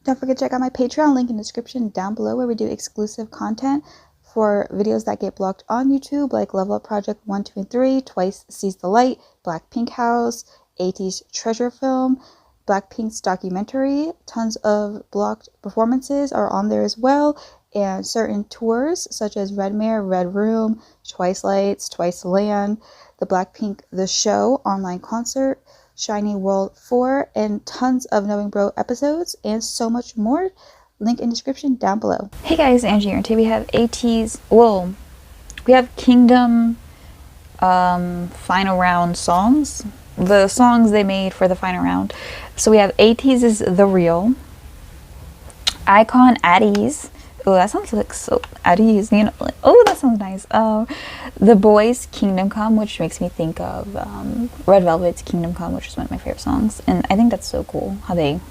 Don't forget to check out my Patreon, link in the description down below, where we do exclusive content for videos that get blocked on YouTube, like Level Up Project 1, 2, and 3, Twice Sees the Light, Blackpink House, ATEEZ Treasure Film, Blackpink's documentary. Tons of blocked performances are on there as well, and certain tours such as Red Mare, Red Room, Twice Lights, Twice Land, the Blackpink The Show online concert, Shiny World 4, and tons of Knowing Bro episodes, and so much more. Link in description down below. Hey guys, Angie here, and today we have ATEEZ, well, we have Kingdom final round songs, the songs they made for the final round. So we have ATEEZ's The Real, iKON ATEEZ. Oh, that sounds like so at ease, you know, like, oh, that sounds nice. The BOYZ Kingdom Come, which makes me think of Red Velvet's Kingdom Come, which is one of my favorite songs, and I think that's so cool how they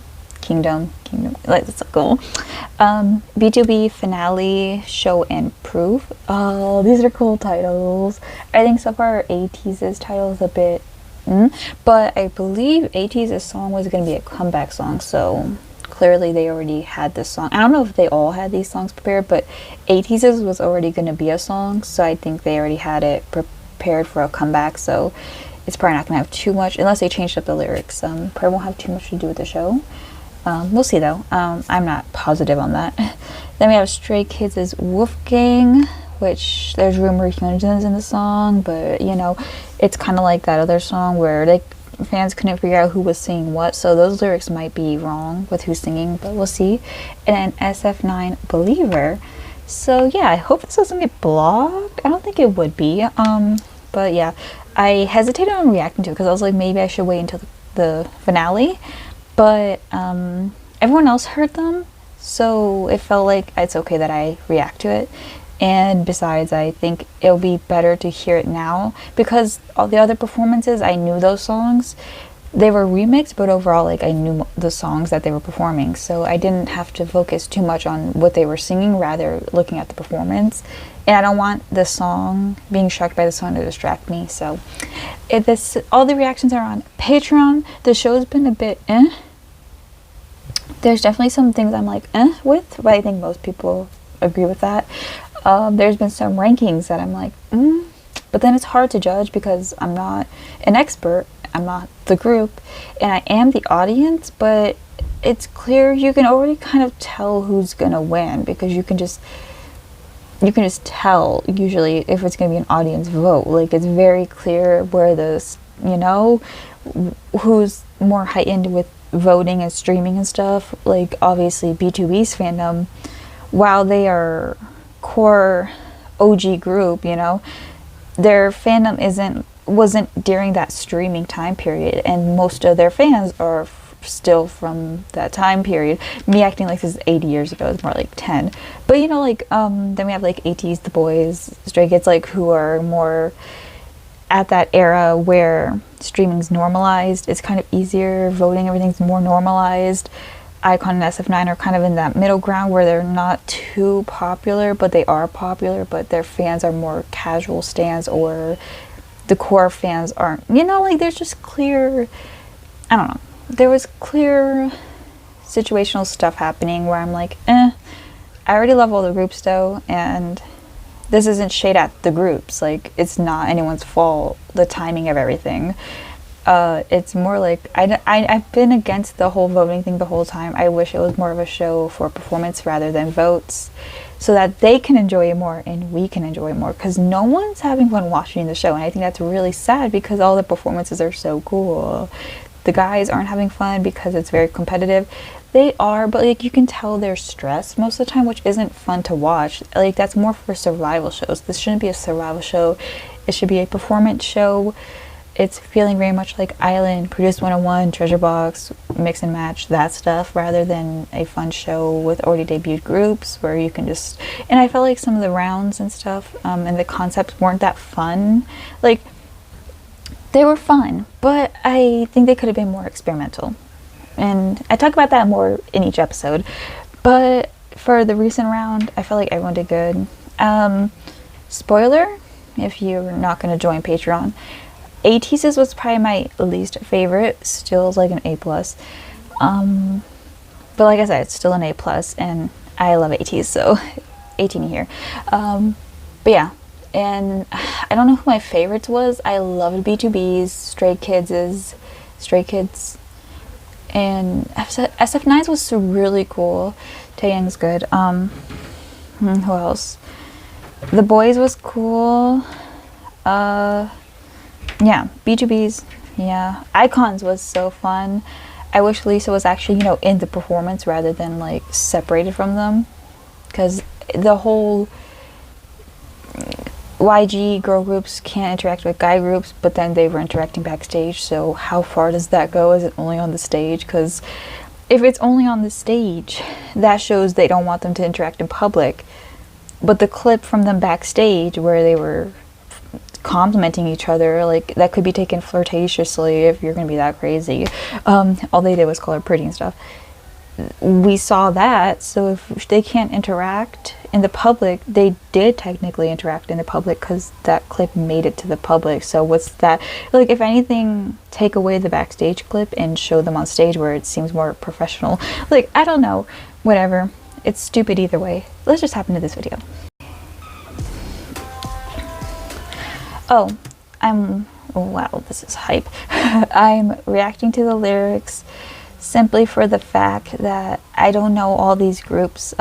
kingdom, like, that's so cool. BTOB Finale, Show and Proof. Oh, these are cool titles. I think so far ATEEZ's title is a bit but I believe ATEEZ's song was going to be a comeback song, so clearly they already had this song. I don't know if they all had these songs prepared, but ATEEZ's was already going to be a song, so I think they already had it prepared for a comeback, so it's probably not going to have too much, unless they changed up the lyrics. Probably won't have too much to do with the show. We'll see though. I'm not positive on that. Then we have Stray Kids' Wolfgang, which there's rumor Hyunjin's in the song, but you know, it's kind of like that other song where fans couldn't figure out who was singing what, so those lyrics might be wrong with who's singing, but we'll see. And then SF9 Believer. So yeah, I hope this doesn't get blocked. I don't think it would be. But yeah, I hesitated on reacting to it because I was like, maybe I should wait until the finale. But everyone else heard them, so it felt like it's okay that I react to it. And besides, I think it'll be better to hear it now, because all the other performances, I knew those songs. They were remixed, but overall, like, I knew the songs that they were performing, so I didn't have to focus too much on what they were singing, rather looking at the performance. And I don't want the song, being shocked by the song, to distract me. So all the reactions are on Patreon. The show's been a bit There's definitely some things I'm like with, but I think most people agree with that. There's been some rankings that I'm like, but then it's hard to judge because I'm not an expert, I'm not the group, and I am the audience, but it's clear you can already kind of tell who's gonna win, because you can just tell usually if it's gonna be an audience vote. Like, it's very clear where this, you know, who's more heightened with voting and streaming and stuff. Like, obviously BTOB's fandom, while they are core OG group, you know, their fandom wasn't during that streaming time period, and most of their fans are still from that time period. Me acting like this is 80 years ago is more like 10, but you know, like then we have like ATEEZ, the BOYZ, Stray Kids, like, who are more at that era where streaming's normalized, it's kind of easier, voting, everything's more normalized. iKON and SF9 are kind of in that middle ground where they're not too popular, but they are popular, but their fans are more casual stans, or the core fans aren't, you know, like, there's just clear, I don't know, there was clear situational stuff happening where I'm like, I already love all the groups though, and this isn't shade at the groups, like, it's not anyone's fault, the timing of everything. It's more like, I've been against the whole voting thing the whole time. I wish it was more of a show for performance rather than votes, so that they can enjoy it more and we can enjoy it more, because no one's having fun watching the show, and I think that's really sad because all the performances are so cool. The guys aren't having fun because it's very competitive. They are, but like, you can tell they're stressed most of the time, which isn't fun to watch. Like, that's more for survival shows. This shouldn't be a survival show. It should be a performance show. It's feeling very much like Island, Produce 101, Treasure Box, Mix and Match, that stuff, rather than a fun show with already debuted groups where you can just, and I felt like some of the rounds and stuff and the concepts weren't that fun. Like, they were fun, but I think they could have been more experimental. And I talk about that more in each episode. But for the recent round, I felt like everyone did good. Spoiler, if you're not going to join Patreon, ATEEZ was probably my least favorite. Still is like an A+. But like I said, it's still an A+, and I love ATEEZ, so 18 here. But yeah, and I don't know who my favorites was. I loved BTOB's, Stray Kids, and SF9's was really cool. Taeyang's good. Who else? The BOYZ was cool. Yeah, BTOB's, yeah. iKON's was so fun. I wish Lisa was actually, you know, in the performance rather than like separated from them, because the whole YG girl groups can't interact with guy groups, but then they were interacting backstage, so how far does that go? Is it only on the stage? Because if it's only on the stage, that shows they don't want them to interact in public. But the clip from them backstage where they were complimenting each other, like, that could be taken flirtatiously if you're gonna be that crazy. All they did was call her pretty and stuff. We saw that, so if they can't interact in the public, they did technically interact in the public because that clip made it to the public. So what's that? Like, if anything, take away the backstage clip and show them on stage where it seems more professional. Like, I don't know. Whatever. It's stupid either way. Let's just hop into this video. Oh, wow, this is hype. I'm reacting to the lyrics simply for the fact that I don't know all these groups'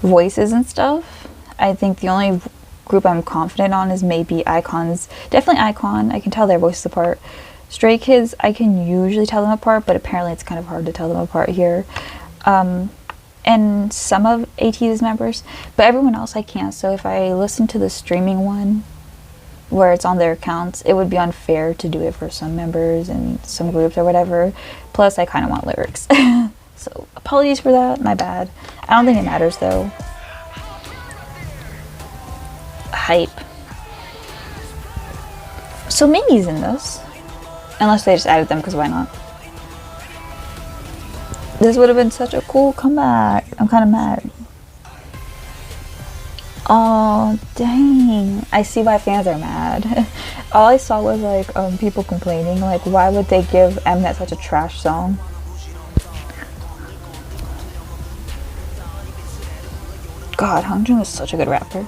voices and stuff. I think the only group I'm confident on is maybe iKON's. Definitely iKON. I can tell their voices apart. Stray Kids, I can usually tell them apart, but apparently it's kind of hard to tell them apart here. And some of ATEEZ members, but everyone else I can't. So if I listen to the streaming one where it's on their accounts, it would be unfair to do it for some members and some groups or whatever. Plus, I kind of want lyrics. So apologies for that, my bad. I don't think it matters though. Hype. So Mingy's in this. Unless they just added them, because why not? This would have been such a cool comeback. I'm kind of mad. Oh, dang. I see why fans are mad. All I saw was like people complaining, like, why would they give Mnet such a trash song? God, Hangjin was such a good rapper.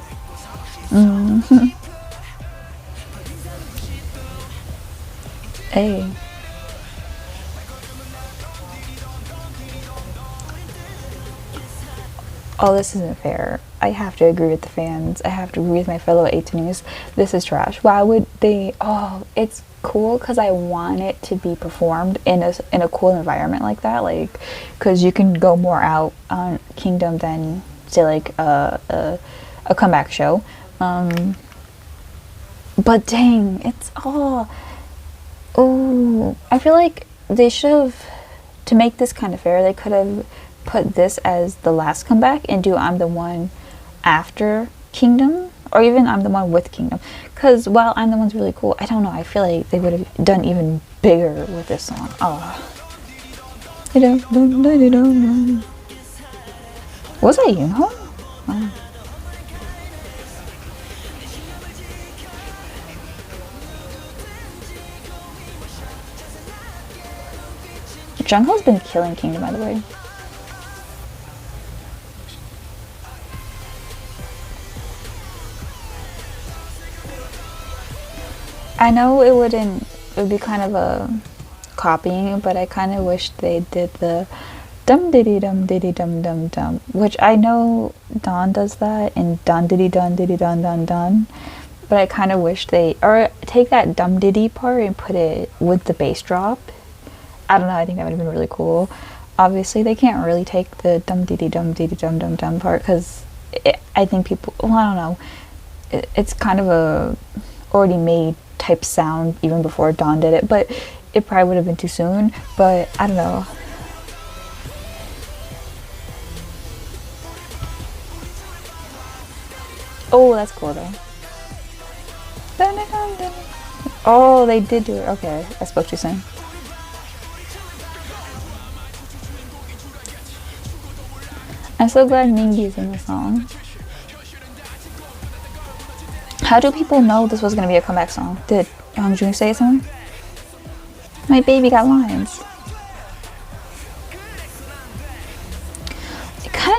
Hey. Oh, this isn't fair. I have to agree with the fans. I have to agree with my fellow ATEEZ. This is trash. Why would they? Oh, it's cool because I want it to be performed in a cool environment like that. Like, because you can go more out on Kingdom than, say, like a comeback show. But dang, it's all. Oh, I feel like they should have, to make this kind of fair, they could have put this as the last comeback and do I'm the One after Kingdom, or even I'm the One with Kingdom, because while I'm the One's really cool, I don't know, I feel like they would have done even bigger with this song. Was that Yoonho? Oh. Jungho's been killing Kingdom, by the way. I know it would be kind of a copying, but I kind of wish they did the dum diddy dum dum dum, which I know Dawn does that, and dun diddy dun dun dun, but I kind of wish they, or take that dum diddy part and put it with the bass drop. I don't know, I think that would have been really cool. Obviously, they can't really take the dum diddy dum dum part, because I think people, well, I don't know, it's kind of a already made type sound even before Dawn did it, but it probably would have been too soon. But I don't know. Oh, that's cool though. Oh, they did do it. Okay, I spoke too soon. I'm so glad Mingy's in the song. How do people know this was going to be a comeback song? Did Youngjun say something? My baby got lines.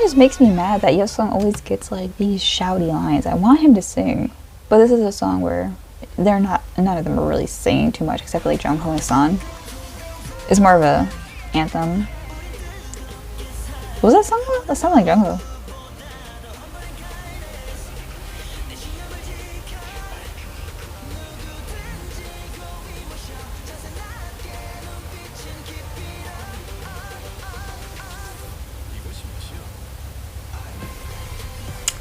just makes me mad that Yosung always gets like these shouty lines. I want him to sing, but this is a song where none of them are really singing too much except for like Jungho and San. It's more of a anthem. What was that song? That sounded like Jungho.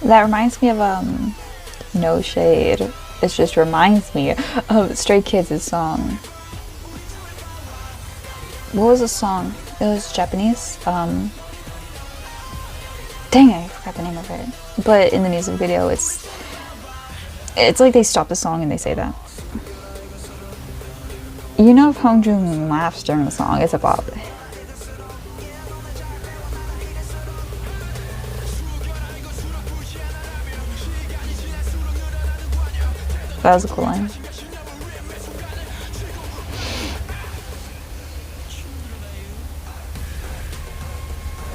That reminds me of No Shade. It just reminds me of Stray Kids' song. What was the song? It was Japanese. Dang, I forgot the name of it. But in the music video, it's like they stop the song and they say that. You know if Hongjun laughs during the song, it's a bop. That was a cool line.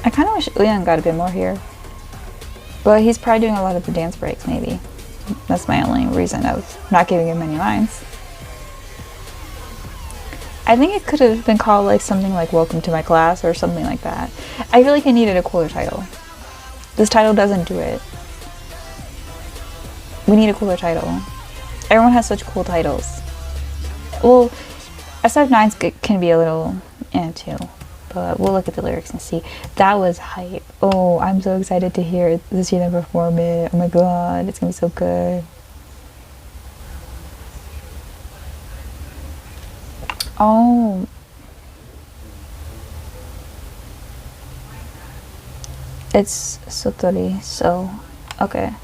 I kind of wish Uyeon got a bit more here. But he's probably doing a lot of the dance breaks, maybe. That's my only reason of not giving him many lines. I think it could have been called like something like Welcome to My Class or something like that. I feel like it needed a cooler title. This title doesn't do it. We need a cooler title. Everyone has such cool titles. Well, SF9's can be a little too, but we'll look at the lyrics and see. That was hype. Oh, I'm so excited to hear this year perform it. Oh my god, it's gonna be so good. Oh. It's Sotori, so okay.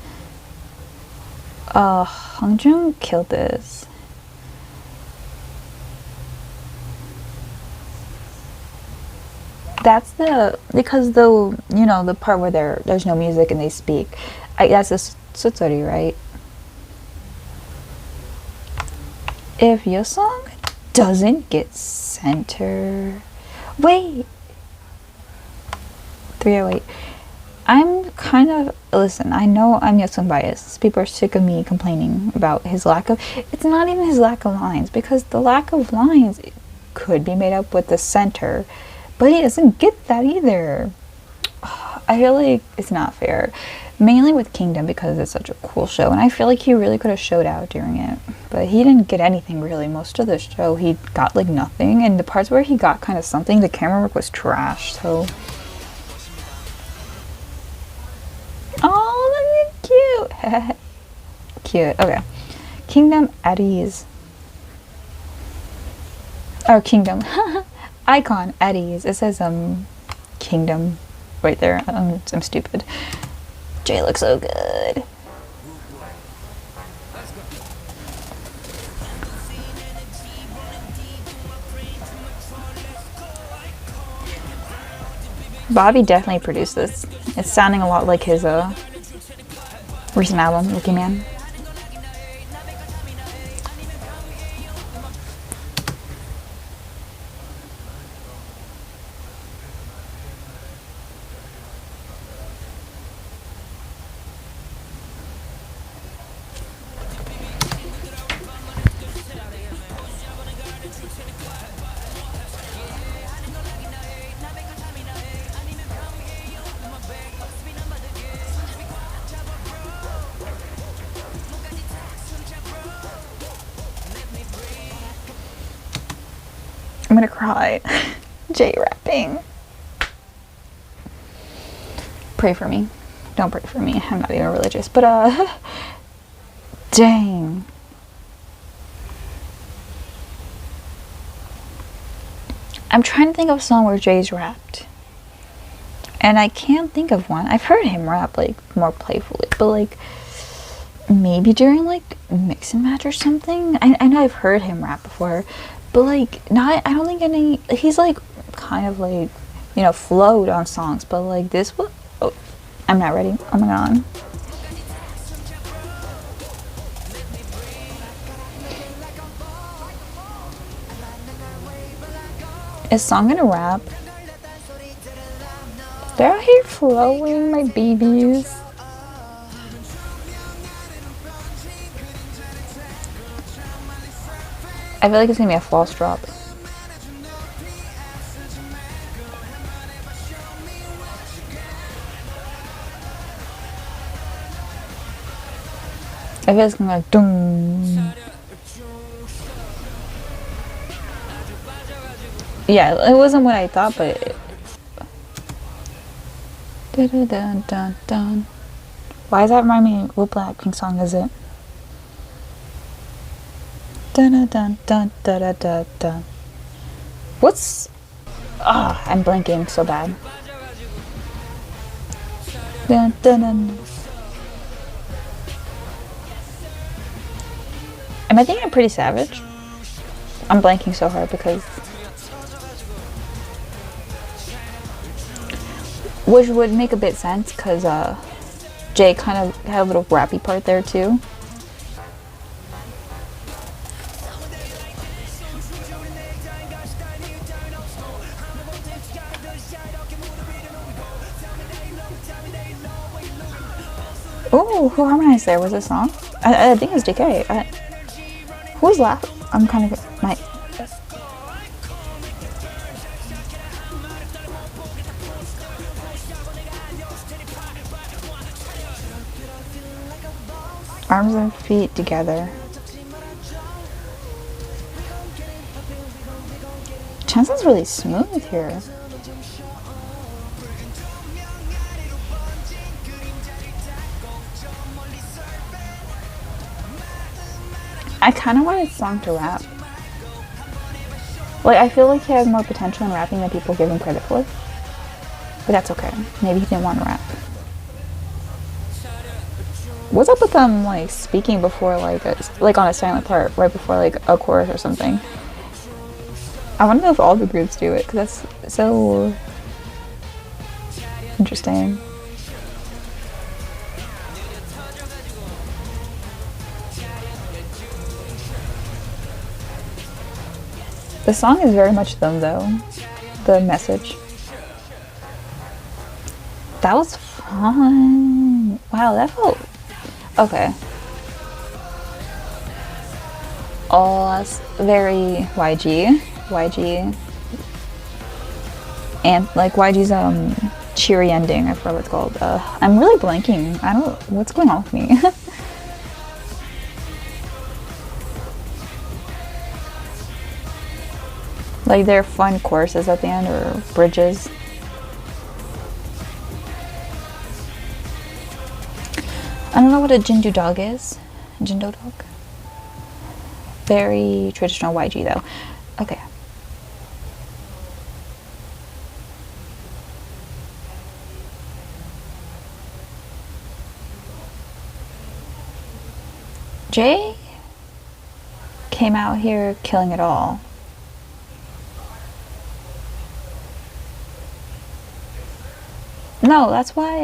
Hongjun killed this. That's because the part where there's no music and they speak. That's a Sotori, right? If Yosung doesn't get center, wait. 308. I'm kind of, listen, I know I'm Yosung biased. People are sick of me complaining about his lack of, it's not even his lack of lines, because the lack of lines could be made up with the center, but he doesn't get that either. I feel like it's not fair. Mainly with Kingdom because it's such a cool show, and I feel like he really could have showed out during it, but he didn't get anything really. Most of the show he got like nothing, and the parts where he got kind of something, the camera work was trash, so. Oh, look at cute. Cute. Okay. Kingdom ATEEZ. Oh, Kingdom. iKON ATEEZ. It says Kingdom right there. I'm stupid. Jay looks so good. Bobby definitely produced this. It's sounding a lot like his recent album, Rookie Man. I'm gonna cry. J-rapping. Pray for me. Don't pray for me. I'm not even religious, but dang. I'm trying to think of a song where Jay's rapped, and I can't think of one. I've heard him rap like more playfully, but like maybe during like mix and match or something. I know I've heard him rap before, but like not, I don't think any, he's like kind of like, you know, flowed on songs, but like this one, oh, I'm not ready. Oh my god. Is Song gonna rap? They're out here flowing, my babies. I feel like it's gonna be a false drop. I feel it's gonna go like doom. Yeah, it wasn't what I thought, but dun, dun, dun, dun, dun. Why does that remind me? What Blackpink song is it? Dun dun dun dun dun dun dun dun. What's? Ah, I'm blanking so bad. Dun dun dun. Am I thinking Pretty Savage? I'm blanking so hard because. Which would make a bit sense because Jay kind of had a little rappy part there too. Oh, who harmonized there? Was it a song? I think it was DK. Who was laughing? I'm kind of my. Arms and feet together. Chanson's really smooth here. I kind of want his song to rap. Like, I feel like he has more potential in rapping than people give him credit for. But that's okay. Maybe he didn't want to rap. What's up with them, like, speaking before, like on a silent part, right before, like, a chorus or something? I want to know if all the groups do it, because that's so interesting. The song is very much them, though. The message. That was fun. Wow, that felt... Okay. Oh, that's very YG. YG. And, like, YG's, cheery ending. I forgot what it's called. I'm really blanking. I don't... What's going on with me? Like, they're fun choruses at the end, or bridges. I don't know what a Jinju dog is. Jindo dog? Very traditional YG, though. Okay. Jay came out here killing it all. No, that's why,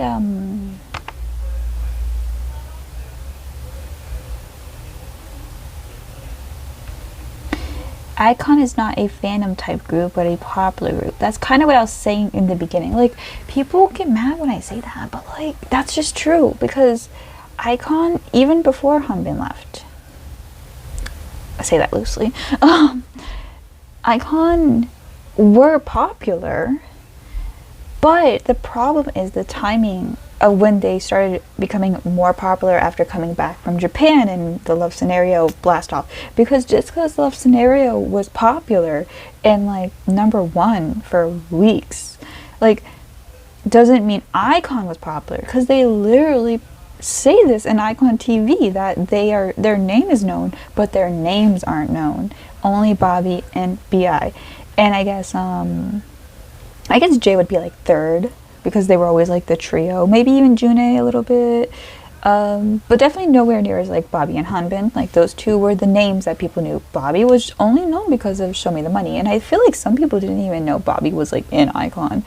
iKON is not a fandom type group, but a popular group. That's kind of what I was saying in the beginning. Like, people get mad when I say that, but, like, that's just true, because iKON, even before Hanbin left, I say that loosely, iKON were popular. But the problem is the timing of when they started becoming more popular after coming back from Japan and the Love Scenario blast off. Because just because Love Scenario was popular and, like, #1 for weeks, like, doesn't mean iKON was popular. Because they literally say this in iKON TV that their name is known, but their names aren't known. Only Bobby and BI. And I guess Jay would be like third because they were always like the trio. Maybe even June a little bit. But definitely nowhere near as like Bobby and Hanbin. Like, those two were the names that people knew. Bobby was only known because of Show Me the Money. And I feel like some people didn't even know Bobby was like in iKON.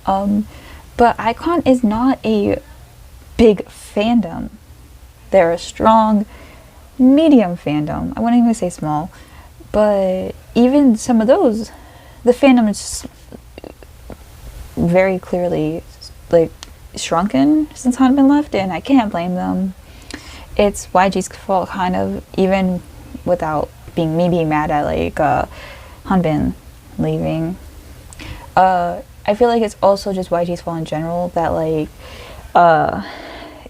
But iKON is not a big fandom. They're a strong, medium fandom. I wouldn't even say small. But even some of those, the fandom is very clearly like shrunken since Hanbin left, and I can't blame them. It's YG's fault, kind of, even without being mad at like Hanbin leaving. I feel like it's also just YG's fault in general that like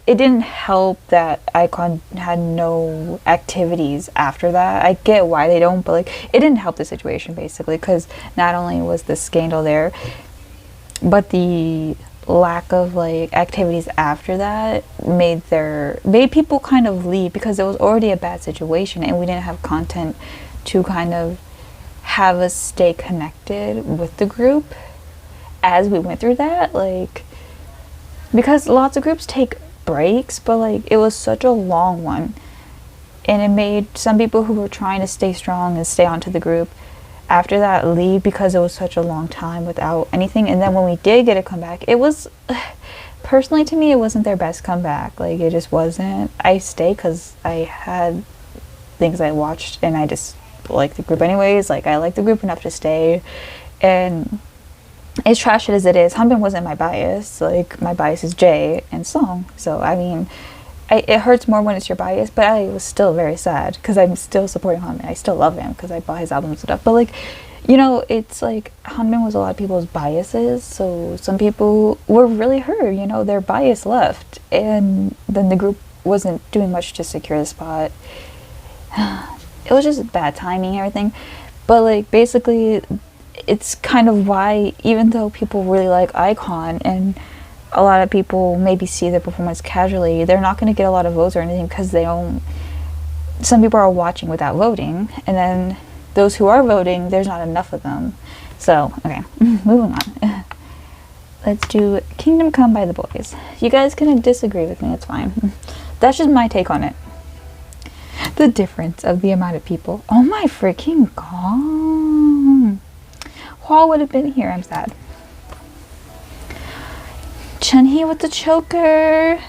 it didn't help that iKON had no activities after that. I get why they don't, but like it didn't help the situation basically, because not only was the scandal there, but the lack of like activities after that made people kind of leave, because it was already a bad situation and we didn't have content to kind of have us stay connected with the group as we went through that, like, because lots of groups take breaks, but like it was such a long one, and it made some people who were trying to stay strong and stay onto the group after that leave, because it was such a long time without anything. And then when we did get a comeback, it was, personally to me, it wasn't their best comeback. Like, it just wasn't. I stayed because I had things I watched and I just liked the group anyways. Like, I liked the group enough to stay, and as trash as it is, Hanbin wasn't my bias. Like, my bias is Jay and Song. So, I mean, it hurts more when it's your bias, but I was still very sad because I'm still supporting Hanbin. I still love him because I bought his albums and stuff. But, like, you know, it's like Hanbin was a lot of people's biases. So, some people were really hurt, you know, their bias left. And then the group wasn't doing much to secure the spot. It was just bad timing and everything. But, like, basically, it's kind of why, even though people really like iKON and a lot of people maybe see their performance casually, they're not going to get a lot of votes or anything because they don't. Some people are watching without voting, and then those who are voting, there's not enough of them. So, okay, moving on. Let's do Kingdom Come by the BOYZ. You guys can disagree with me, it's fine. That's just my take on it. The difference of the amount of people. Oh my freaking god. Hall would have been here, I'm sad. Chunhee with the choker.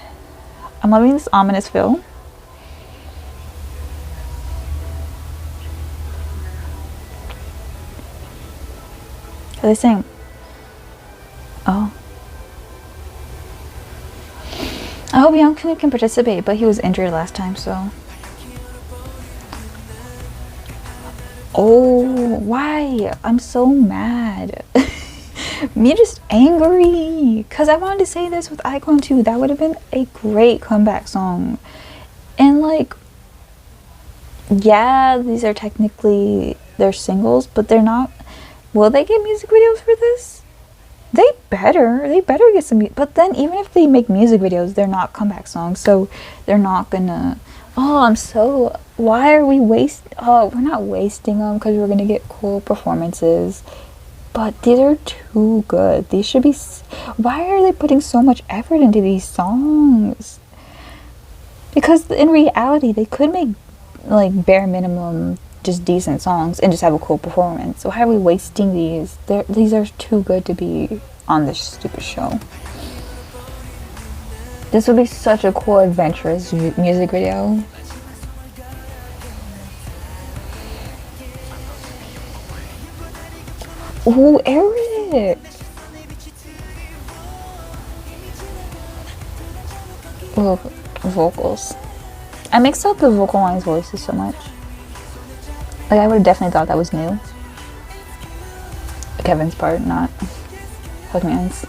I'm loving this ominous feel. Are they saying? Oh. I hope Youngkook can participate, but he was injured last time, so. Oh, why? I'm so mad. Me just angry because I wanted to say this with iKON too. That would have been a great comeback song. And like, yeah, these are technically their singles, but they're not. Will they get music videos for this? They better get some. But then even if they make music videos, they're not comeback songs, so they're not gonna. Oh, why are we we're not wasting them because we're gonna get cool performances. But these are too good. These should be. Why are they putting so much effort into these songs? Because in reality, they could make like bare minimum, just decent songs and just have a cool performance. So why are we wasting these? These are too good to be on this stupid show. This would be such a cool, adventurous music video. Ooh, Eric! Ooh, vocals. I mixed up the vocal lines voices so much. Like, I would have definitely thought that was new. Kevin's part, not Hookman's.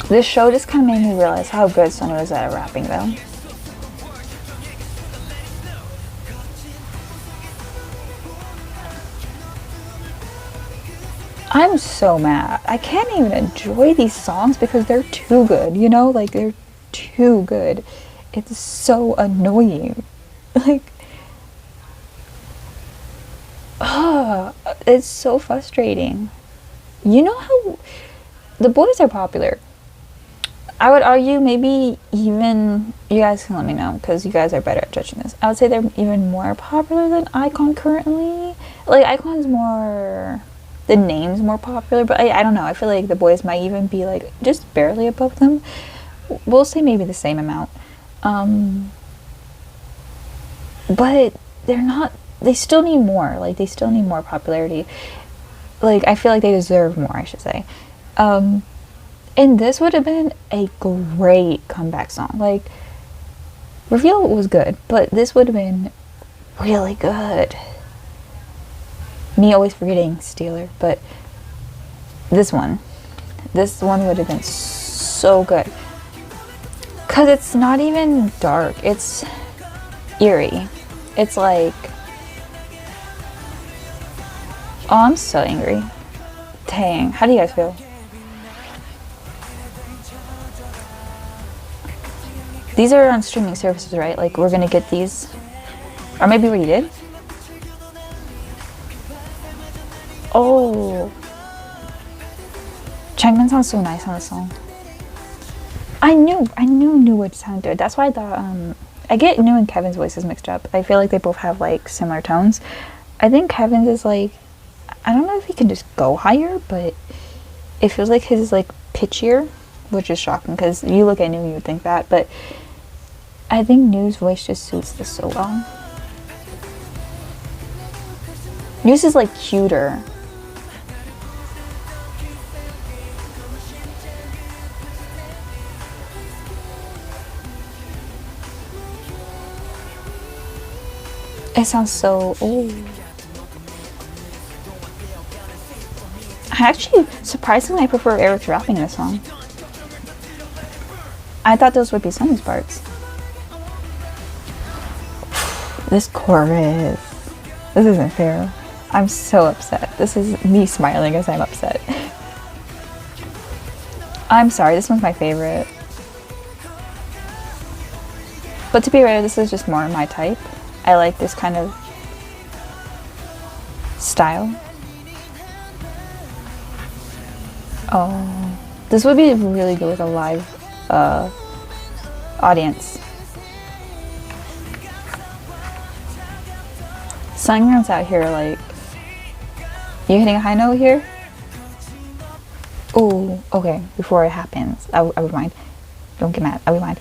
This show just kind of made me realize how good someone is at rapping, though. I'm so mad. I can't even enjoy these songs because they're too good, you know? Like, they're too good. It's so annoying. Like, it's so frustrating. You know how the BOYZ are popular. I would argue maybe even, you guys can let me know because you guys are better at judging this. I would say they're even more popular than iKON currently. Like, iKON's more, the name's more popular, but I don't know. I feel like the BOYZ might even be like just barely above them. We'll say maybe the same amount. But they're not, they still need more. Like, they still need more popularity. like, I feel like they deserve more, I should say. And this would have been a great comeback song. Like, Reveal was good, but this would have been really good. Me always forgetting Stealer, but this one would have been so good. Cause it's not even dark, it's eerie. It's like, oh, I'm so angry. Dang, how do you guys feel? These are on streaming services, right? Like, we're gonna get these, or maybe we did. Oh, Changmin sounds so nice on the song. I knew would sound good. That's why I thought, I get New and Kevin's voices mixed up. I feel like they both have like similar tones. I think Kevin's is like, I don't know if he can just go higher, but it feels like his is like pitchier, which is shocking because you look at New, you would think that, but I think New's voice just suits this so well. New's is like cuter. It sounds so, ooh. I actually, surprisingly, I prefer Eric's rapping in this song. I thought those would be Sunny's parts. This chorus. This isn't fair. I'm so upset. This is me smiling as I'm upset. I'm sorry, this one's my favorite. But to be fair, this is just more my type. I like this kind of style. Oh, this would be really good with a live audience. Sungran's out here like, you hitting a high note here? Oh, okay, before it happens, I would mind. Don't get mad, I would mind.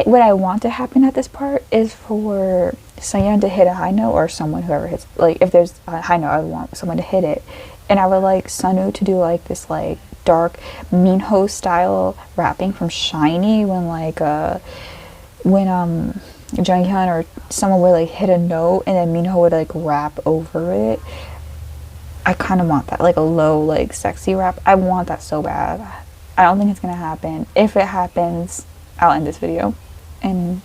What I want to happen at this part is for Sungyeon to hit a high note, or someone, whoever hits, like if there's a high note, I would want someone to hit it. And I would like Sunwoo to do like this like dark Minho style rapping from Shiny when like Junghyun or someone would like hit a note and then Minho would like rap over it. I kind of want that, like a low like sexy rap. I want that so bad. I don't think it's gonna happen. If it happens, I'll end this video and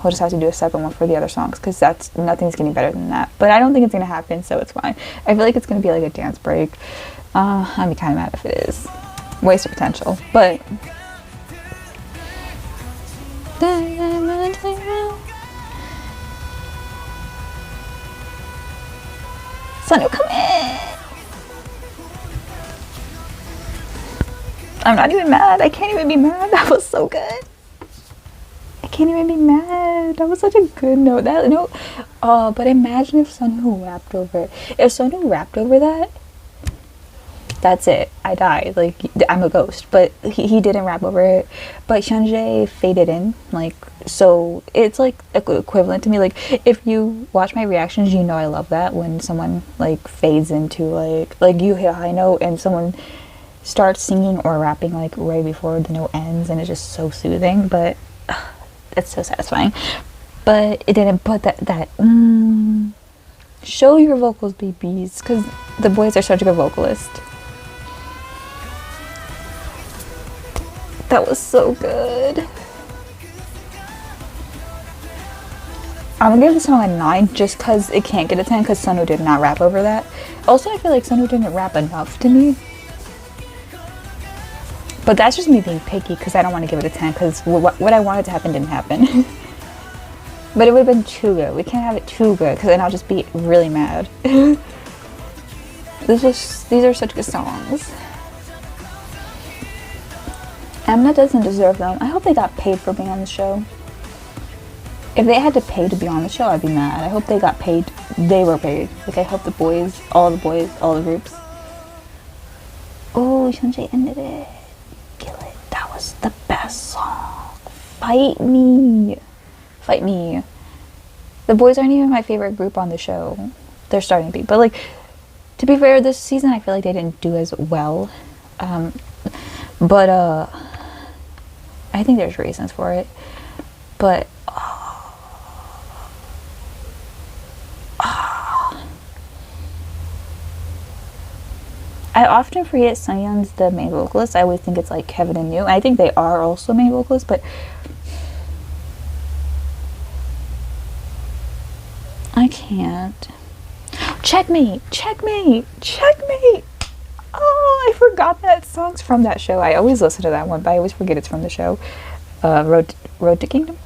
we'll just have to do a separate one for the other songs because nothing's getting better than that. But I don't think it's gonna happen, so it's fine. I feel like it's gonna be like a dance break. I'd be kind of mad if it is. Waste of potential, but Sunwoo, come in. I'm not even mad. I can't even be mad. That was so good. I can't even be mad. That was such a good note. That note. Oh, but imagine if Sunwoo rapped over it. If Sunwoo rapped over that, that's it. I died. Like, I'm a ghost. But he didn't rap over it. But Hyunjae faded in. Like, so it's like equivalent to me. Like, if you watch my reactions, you know I love that when someone like fades into like you hit a high note and someone starts singing or rapping like right before the note ends, and it's just so soothing. But it's so satisfying. But it didn't put that show your vocals, babies, because the boys are such a good vocalist. That was so good. I'm gonna give the song a 9 just because it can't get a 10 because Sunwoo did not rap over that. Also, I feel like Sunwoo didn't rap enough to me. But that's just me being picky because I don't want to give it a 10 because what I wanted to happen didn't happen. But it would have been too good. We can't have it too good because then I'll just be really mad. These are such good songs. Mnet doesn't deserve them. I hope they got paid for being on the show. If they had to pay to be on the show, I'd be mad. I hope they got paid. They were paid. Like, I hope the boys, all the groups. Oh, Hyunjae ended it. Kill it. That was the best song. Fight me. Fight me. The boys aren't even my favorite group on the show. They're starting to be. But, like, To be fair, this season I feel like they didn't do as well. But I think there's reasons for it. But I often forget Sungyeon's the main vocalist. I always think it's like Kevin and Yoo. I think they are also main vocalists, but I can't. Checkmate! Checkmate! Checkmate! Oh, I forgot that song's from that show. I always listen to that one, but I always forget it's from the show. Road to Kingdom.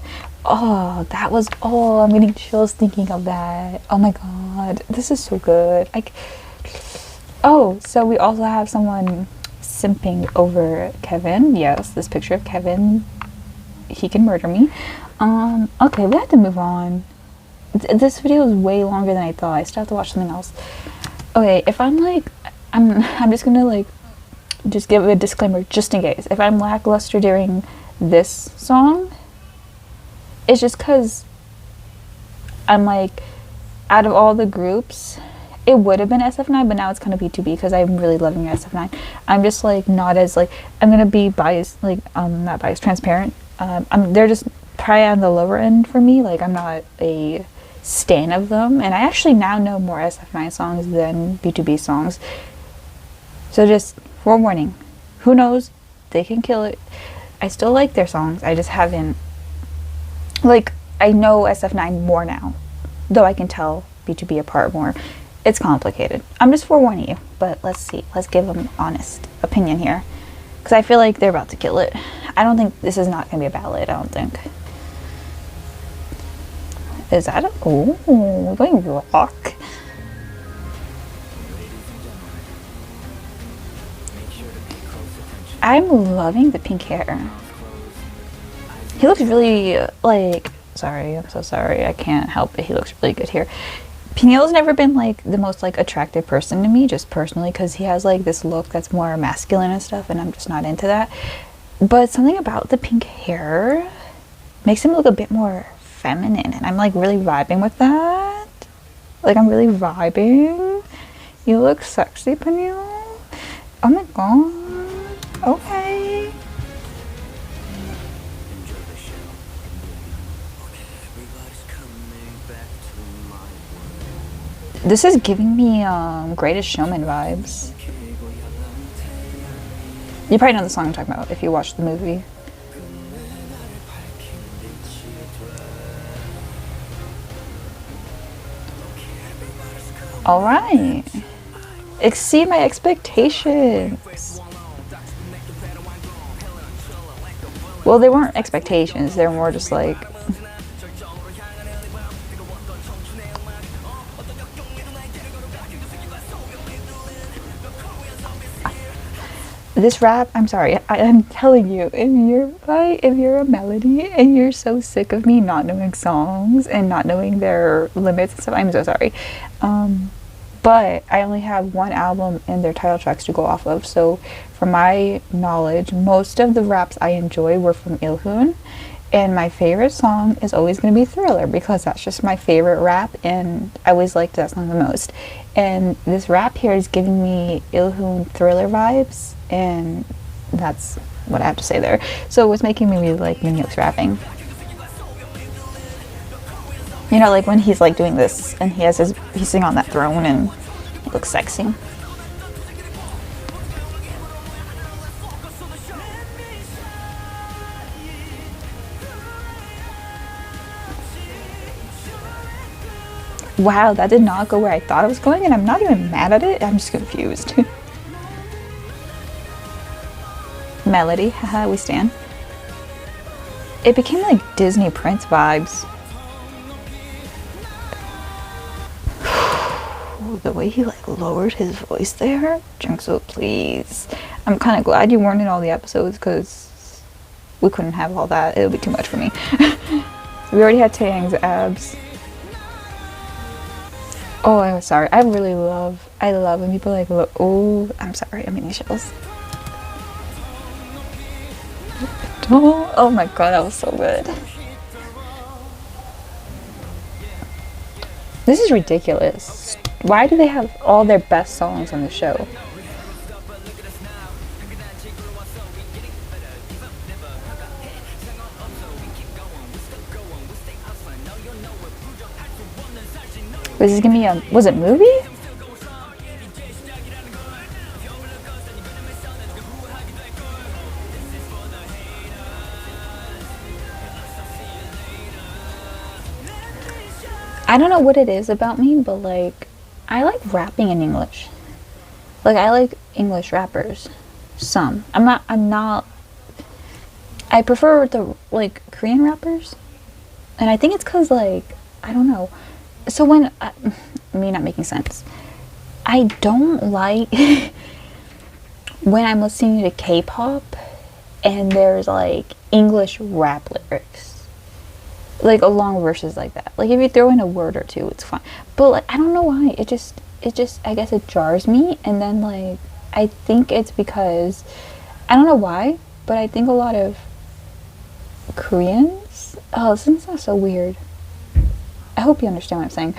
Oh, that was. Oh, I'm getting chills thinking of that. Oh my god, this is so good. Oh, so we also have someone simping over Kevin. Yes, this picture of Kevin. He can murder me. Okay, we have to move on. This video is way longer than I thought. I still have to watch something else. Okay, if I'm like, I'm just gonna like, just give a disclaimer just in case. If I'm lackluster during this song, it's just cause I'm like, out of all the groups, it would have been SF9, but now it's kind of BTOB because I'm really loving SF9. I'm just like not as like, I'm gonna be biased, like not biased, transparent. They're just probably on the lower end for me. Like I'm not a stan of them, and I actually now know more SF9 songs than BTOB songs. So just forewarning, who knows? They can kill it. I still like their songs. I just haven't, like, I know SF9 more now, though I can tell BTOB apart more. It's complicated. I'm just forewarning you, but let's see. Let's give them honest opinion here, because I feel like they're about to kill it. I don't think this is not going to be a ballad. I don't think. Is that a... Oh, we're going rock. I'm loving the pink hair. He looks really, like... Sorry, I'm so sorry. I can't help it. He looks really good here. Peniel's never been, like, the most, like, attractive person to me, just personally, because he has, like, this look that's more masculine and stuff, and I'm just not into that. But something about the pink hair makes him look a bit more feminine, and I'm like really vibing with that. Like I'm really vibing. You look sexy, Peniel. Oh my god. Okay. This is giving me Greatest Showman vibes. You probably know the song I'm talking about if you watched the movie. All right, exceed my expectations. Well, they weren't expectations. They were more just like, this rap. I'm sorry. I'm telling you, if you're a melody and you're so sick of me not knowing songs and not knowing their limits and stuff, I'm so sorry. But I only have one album and their title tracks to go off of. So from my knowledge, most of the raps I enjoy were from Ilhoon. And my favorite song is always going to be Thriller, because that's just my favorite rap and I always liked that song the most. And this rap here is giving me Ilhoon Thriller vibes, and that's what I have to say there. So what's making me really like Minhyuk's rapping. You know, like when he's like doing this and he's sitting on that throne and he looks sexy. Wow, that did not go where I thought it was going, and I'm not even mad at it. I'm just confused. Melody, haha, we stand. It became like Disney Prince vibes. The way he like lowered his voice there. Jungso, please. I'm kind of glad you weren't in all the episodes, because we couldn't have all that. It would be too much for me. We already had Taeyang's abs. Oh, I'm sorry. I love when people like, oh, I'm sorry. I'm getting chills. Oh my god, that was so good. This is ridiculous. Why do they have all their best songs on the show? Was this gonna be a, was it movie? I don't know what it is about me, but like, I like rapping in English. Like, I like English rappers. Some. I'm not, I prefer the, like, Korean rappers. And I think it's cause, like, I don't know. So when, me not making sense. I don't like when I'm listening to K-pop and there's, like, English rap lyrics. Like, long verses like that. Like, if you throw in a word or two, it's fine. But, like, I don't know why. It just, I guess it jars me. And then, like, I think it's because, I don't know why, but I think a lot of Koreans, oh, this sounds so weird. I hope you understand what I'm saying.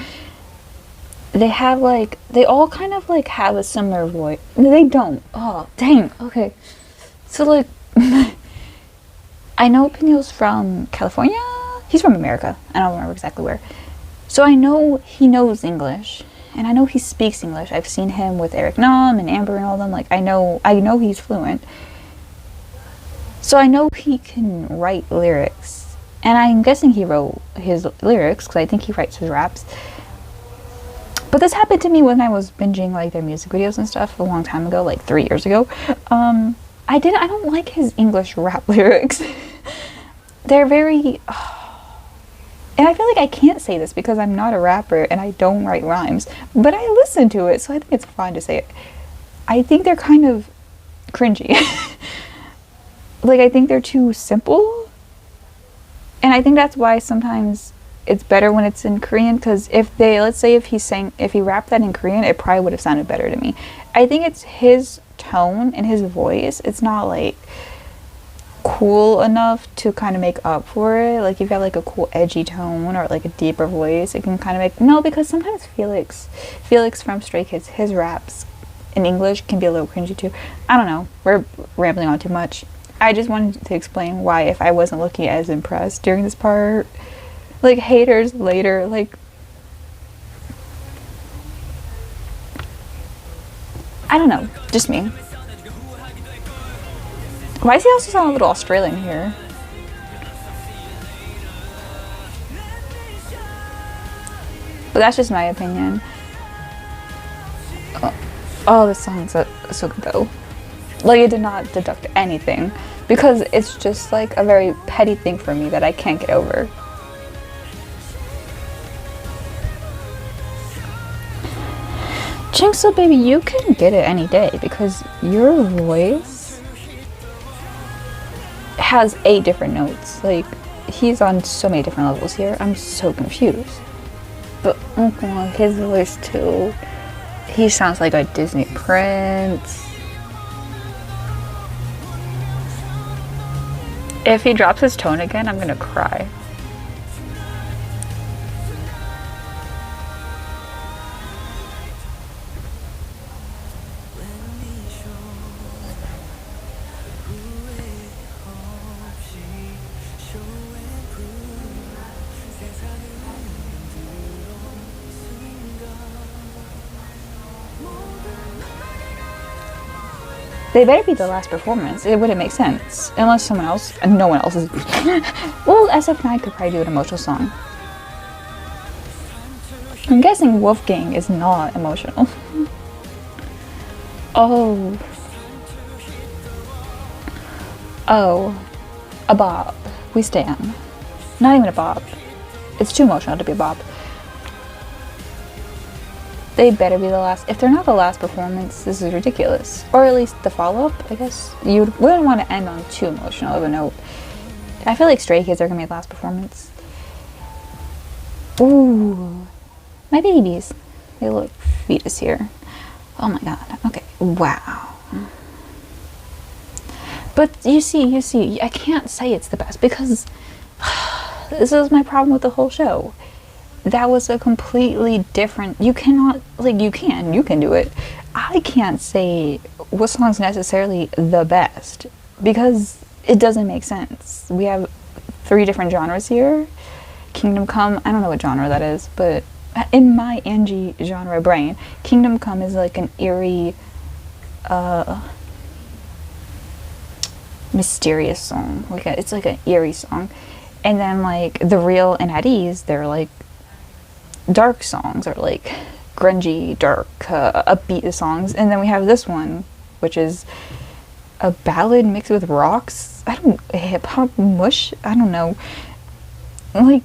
They have, like, they all kind of, like, have a similar voice. No, they don't. Oh, dang. Okay. So, like, I know Pino's from California. He's from America. I don't remember exactly where. So I know he knows English, and I know he speaks English. I've seen him with Eric Nam and Amber and all them. Like, I know he's fluent. So I know he can write lyrics, and I'm guessing he wrote his lyrics because I think he writes his raps. But this happened to me when I was binging like their music videos and stuff a long time ago, like 3 years ago. I don't like his English rap lyrics. They're very. And I feel like I can't say this because I'm not a rapper and I don't write rhymes, but I listen to it, so I think it's fine to say it. I think they're kind of cringy. Like, I think they're too simple. And I think that's why sometimes it's better when it's in Korean, because let's say if he rapped that in Korean, it probably would have sounded better to me. I think it's his tone and his voice. It's not like cool enough to kind of make up for it. Like, if you have like a cool edgy tone or like a deeper voice, it can kind of make, no, because sometimes Felix from Stray Kids, his raps in English can be a little cringy too. I don't know, we're rambling on too much. I just wanted to explain why, if I wasn't looking as impressed during this part, like, haters later, like, I don't know, just me. Why does he also sound a little Australian here? But that's just my opinion. Oh, this song's so good though. Like, it did not deduct anything, because it's just like a very petty thing for me that I can't get over. Jingso, baby, you can get it any day because your voice has 8 different notes. Like, he's on so many different levels here. I'm so confused. But his voice too. He sounds like a Disney prince. If he drops his tone again, I'm gonna cry. They better be the last performance. It wouldn't make sense. Unless someone else, and no one else is. Well, SF9 could probably do an emotional song. I'm guessing Wolfgang is not emotional. Oh. A bob. We stand. Not even a bob. It's too emotional to be a bob. They better be the last. If they're not the last performance, this is ridiculous. Or at least the follow-up, I guess. You wouldn't want to end on too emotional of a note. I feel like Stray Kids are going to be the last performance. Ooh. My babies. They look fetus here. Oh my god. Okay. Wow. But you see, I can't say it's the best because this is my problem with the whole show. that was a completely different, you cannot, like, you can do it. I can't say what song's necessarily the best because it doesn't make sense. We have 3 different genres here. Kingdom Come, I don't know what genre that is, but in my Angie genre brain, Kingdom Come is like an eerie, mysterious song. Like it's like an eerie song. And then like The Real and ATEEZ, they're like dark songs, or like grungy, dark, upbeat songs. And then we have this one, which is a ballad mixed with rocks. Hip hop mush. I don't know. Like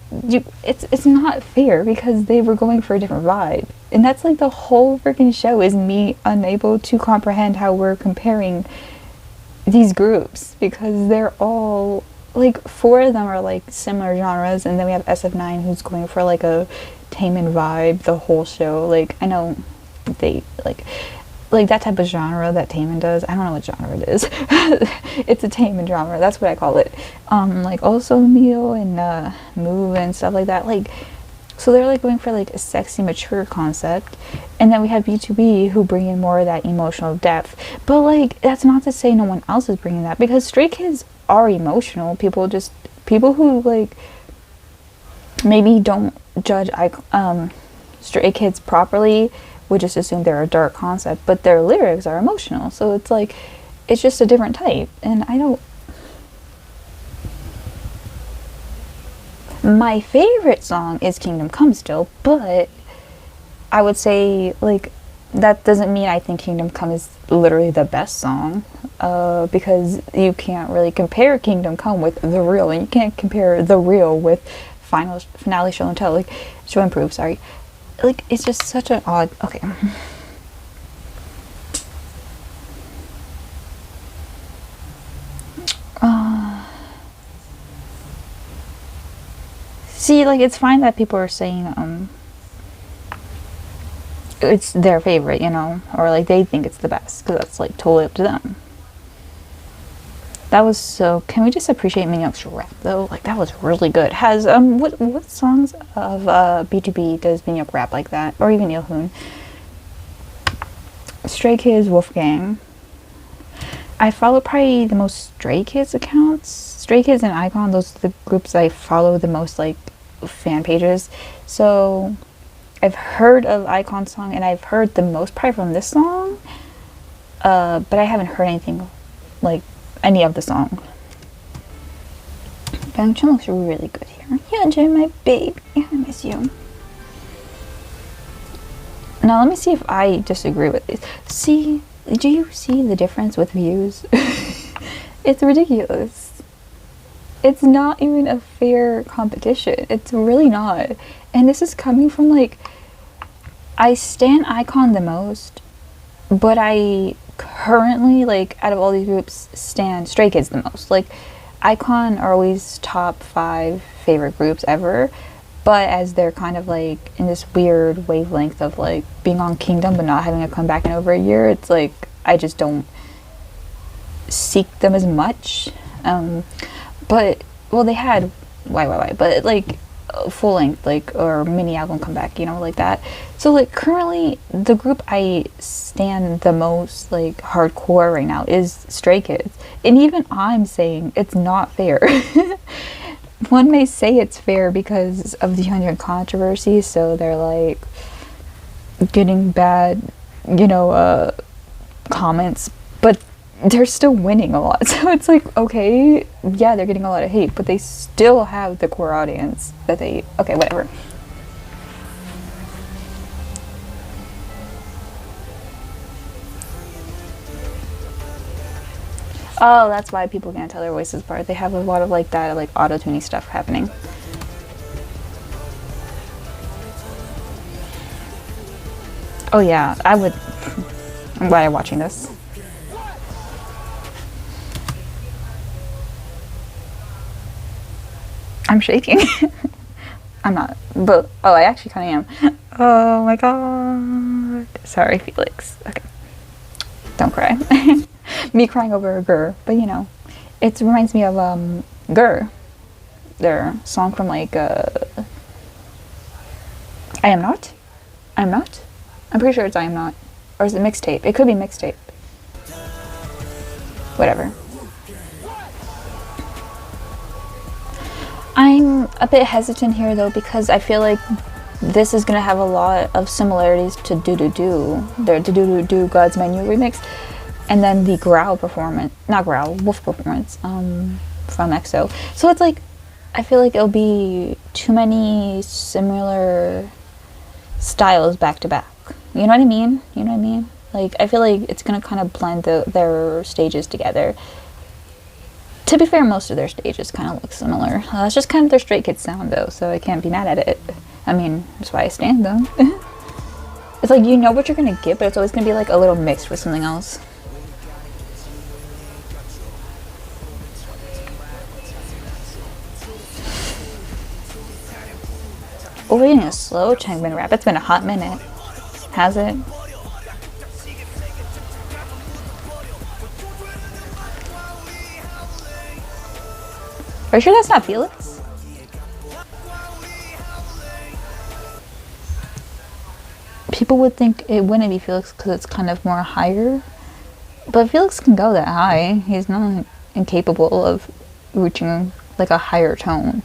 it's not fair because they were going for a different vibe, and that's like the whole freaking show is me unable to comprehend how we're comparing these groups because they're all like 4 of them are like similar genres, and then we have SF9 who's going for like a Taemin vibe the whole show. Like I know they like that type of genre that Taemin does. I don't know what genre it is. It's a Taemin genre. That's what I call it. Like also Mio and Move and stuff like that. Like, so they're like going for like a sexy, mature concept. And then we have BTOB who bring in more of that emotional depth. But like, that's not to say no one else is bringing that, because Stray Kids are emotional. People who like maybe don't judge Stray Kids properly would just assume they're a dark concept, but their lyrics are emotional, so it's like it's just a different type. And my favorite song is Kingdom Come still, but I would say like that doesn't mean I think Kingdom Come is literally the best song, because you can't really compare Kingdom Come with The Real, and you can't compare The Real with Finale Show and Tell, like Show and Prove, sorry. Like, it's just such an odd... Okay. See, like, it's fine that people are saying, it's their favorite, you know? Or, like, they think it's the best, because that's, like, totally up to them. That was so... Can we just appreciate Minhyuk's rap, though? Like, that was really good. Has, what songs of, BTOB does Minhyuk rap like that? Or even Yeohoon? Stray Kids, Wolfgang. I follow probably the most Stray Kids accounts. Stray Kids and iKON, those are the groups I follow the most, like, fan pages. So, I've heard of iKON's song, and I've heard the most probably from this song. But I haven't heard anything, like, any of the song. Bangchan looks really good here. Yeah, Jay, my babe. Yeah, I miss you. Now let me see if I disagree with this. See, do you see the difference with views? It's ridiculous. It's not even a fair competition. It's really not. And this is coming from like, I stan iKON the most, but I currently, like, out of all these groups, stan Stray Kids the most. Like, iKON are always top 5 favorite groups ever, but as they're kind of like in this weird wavelength of like being on Kingdom but not having a comeback in over a year, it's like I just don't seek them as much. But well, they had YYY, but like full length, like, or mini album comeback, you know, like that. So like currently the group I stan the most, like hardcore right now, is Stray Kids, and even I'm saying it's not fair. One may say it's fair because of the Hyunjin controversy, so they're like getting bad, you know, comments, but they're still winning a lot. So it's like, okay, yeah, they're getting a lot of hate, but they still have the core audience that they, okay, whatever. Oh, that's why people can't tell their voices apart. They have a lot of like that, like auto-tuning stuff happening. Oh yeah, I would. I'm glad I'm watching this. I'm shaking. I'm not, but oh, I actually kind of am. Oh my god. Sorry, Felix. Okay, don't cry. Me crying over a Gur, but you know, it reminds me of Gur, their song from like I am not. I'm not. I'm pretty sure it's I am not. Or is it mixtape? It could be mixtape. Whatever. I'm a bit hesitant here though because I feel like this is gonna have a lot of similarities to Do Do Do, the Do Do Do God's Menu remix, and then the Growl performance, not Growl, Wolf performance, from EXO. So it's like, I feel like it'll be too many similar styles back to back. You know what I mean? You know what I mean? Like, I feel like it's gonna kind of blend their stages together. To be fair, most of their stages kind of look similar. It's just kind of their Stray Kids sound though, so I can't be mad at it. I mean, that's why I stand them. It's like, you know what you're gonna get, but it's always gonna be like a little mixed with something else. Oh, we're getting a slow Changbin rap. It's been a hot minute. Has it? Are you sure that's not Felix? People would think it wouldn't be Felix because it's kind of more higher. But Felix can go that high. He's not incapable of reaching like a higher tone.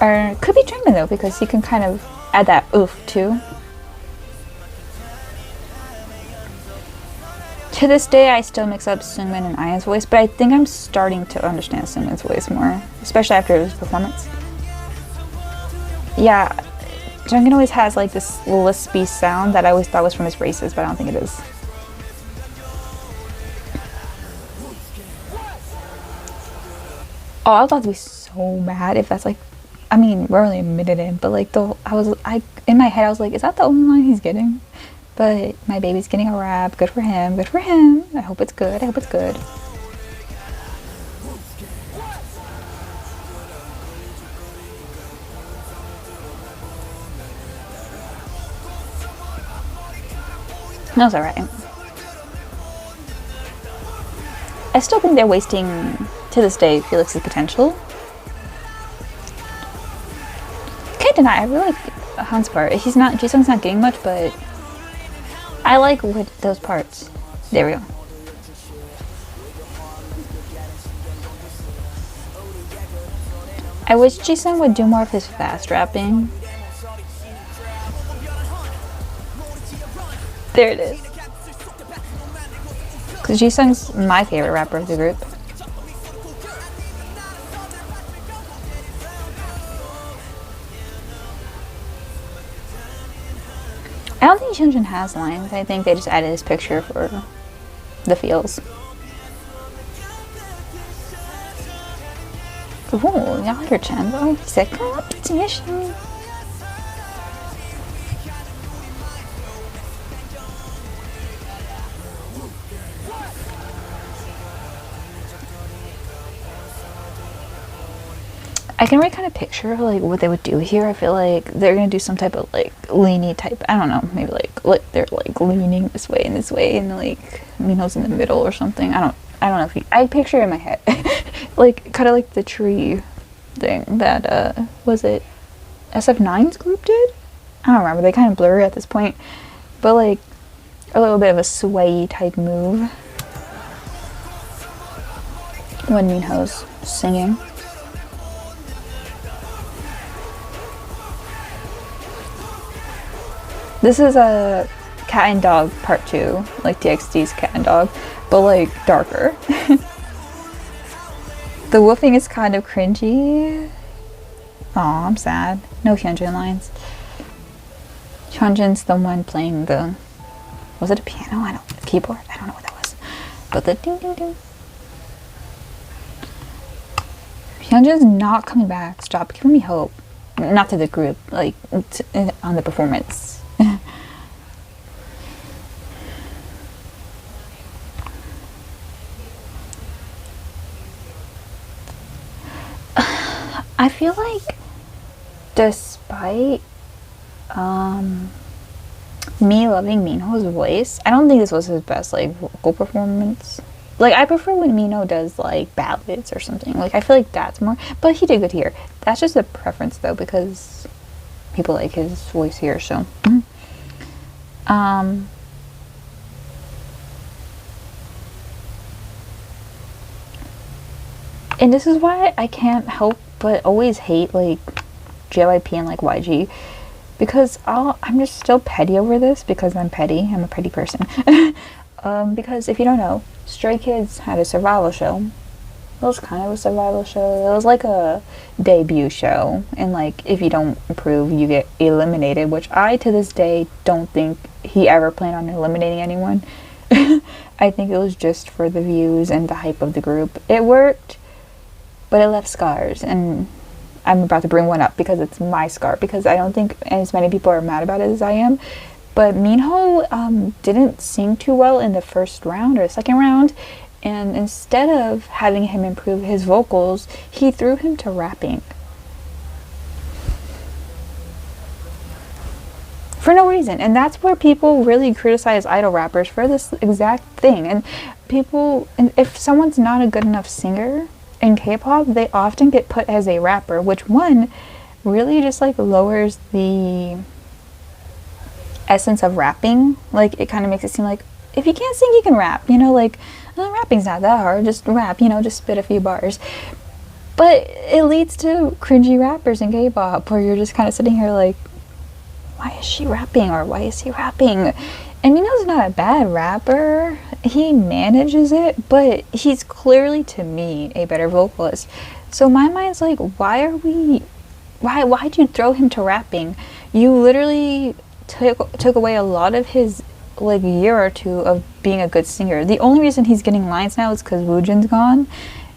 Or could be Changmin though, because he can kind of add that oof too. To this day, I still mix up Seungmin and Ian's voice, but I think I'm starting to understand Seungmin's voice more, especially after his performance. Yeah, Jungin always has like this lispy sound that I always thought was from his braces, but I don't think it is. Oh, I was about to be so mad if that's like, I mean, we're only a minute in, but like in my head I was like, is that the only line he's getting? But my baby's getting a rap. Good for him. Good for him. I hope it's good. I hope it's good. That's alright. I still think they're wasting, to this day, Felix's potential. Can't deny, I really like Han's part. Jisung's not getting much, but I like those parts. There we go. I wish Jisung would do more of his fast rapping. There it is. Because Jisung's my favorite rapper of the group. I don't think Hyunjin has lines. I think they just added his picture for the feels. Ooh, y'all hear Chanbo? He said, competition. I can already kind of picture like what they would do here. I feel like they're gonna do some type of like leany type. I don't know, maybe like they're like leaning this way, and like Minho's in the middle or something. I don't know if I picture it in my head, like kind of like the tree thing that was it SF9's group did. I don't remember. They kind of blur at this point, but like a little bit of a sway type move when Minho's singing. This is a Cat and Dog Part 2, like TXT's Cat and Dog, but like darker. The woofing is kind of cringy. Aw, I'm sad. No Hyunjin lines. Hyunjin's the one playing the, was it a piano? I don't, keyboard? I don't know what that was. But the ding ding ding. Hyunjin's not coming back. Stop giving me hope. Not to the group, like on the performance. I feel like despite me loving Minho's voice, I don't think this was his best like vocal performance. Like I prefer when Minho does like ballads or something. Like I feel like that's more, but he did good here. That's just a preference though, because people like his voice here, so. And this is why I can't help but always hate, like, JYP and, like, YG. Because I'm just still petty over this, because I'm petty. I'm a petty person. Because if you don't know, Stray Kids had a survival show. It was kind of a survival show. It was like a debut show. And, like, if you don't improve, you get eliminated. Which I, to this day, don't think he ever planned on eliminating anyone. I think it was just for the views and the hype of the group. It worked, but it left scars. And I'm about to bring one up because it's my scar. Because I don't think as many people are mad about it as I am. But Minho didn't sing too well in the first round or the second round. And instead of having him improve his vocals, he threw him to rapping. For no reason. And that's where people really criticize idol rappers for this exact thing. And if someone's not a good enough singer in K-pop, they often get put as a rapper, which one really just like lowers the essence of rapping. Like, it kind of makes it seem like if you can't sing, you can rap, you know, like, rapping's not that hard, just rap, you know, just spit a few bars. But it leads to cringy rappers in K-pop where you're just kind of sitting here like, why is she rapping, or why is he rapping? And Minho's not a bad rapper, he manages it, but he's clearly, to me, a better vocalist. So my mind's like, why'd you throw him to rapping? You literally took away a lot of his like year or two of being a good singer. The only reason he's getting lines now is because Woojin's gone.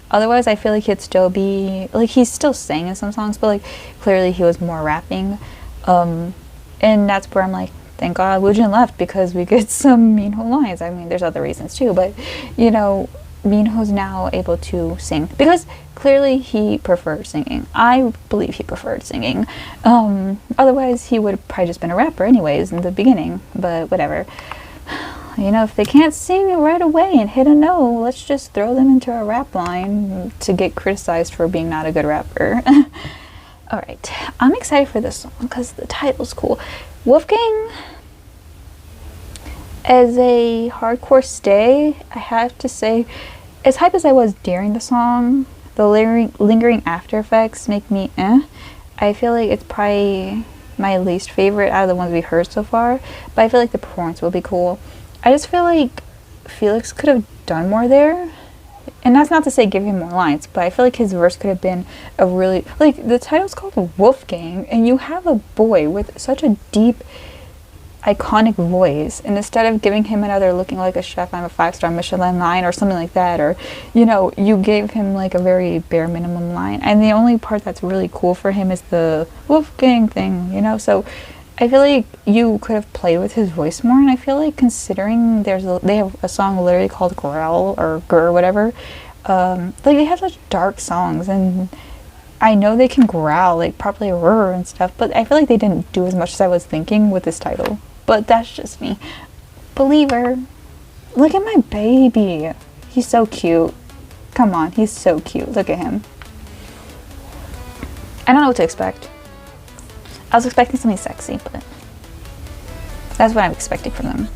Otherwise, I feel like he'd still be like, he's still singing some songs, but like clearly he was more rapping. And that's where I'm like, thank God Woojin left, because we get some Minho lines. I mean, there's other reasons too, but you know, Minho's now able to sing because clearly he preferred singing. I believe he preferred singing. Otherwise, he would have probably just been a rapper anyways in the beginning, but whatever. You know, if they can't sing right away and hit a note, let's just throw them into a rap line to get criticized for being not a good rapper. Alright, I'm excited for this song because the title's cool. Wolfgang, as a hardcore stay, I have to say, as hype as I was during the song, the lingering after effects make me I feel like it's probably my least favorite out of the ones we heard so far, but I feel like the performance will be cool. I just feel like Felix could have done more there. And that's not to say give him more lines, but I feel like his verse could have been a really, like, the title's called Wolfgang, and you have a boy with such a deep, iconic voice, and instead of giving him another looking like a chef, I'm a 5-star Michelin line or something like that, or, you know, you gave him like a very bare minimum line, and the only part that's really cool for him is the Wolfgang thing, you know, so I feel like you could have played with his voice more, and I feel like considering they have a song literally called Growl or Grr, whatever, like they have such dark songs, and I know they can growl like properly Rrr and stuff, but I feel like they didn't do as much as I was thinking with this title. But that's just me. Believer, look at my baby. He's so cute. Come on, he's so cute. Look at him. I don't know what to expect. I was expecting something sexy, but that's what I'm expecting from them.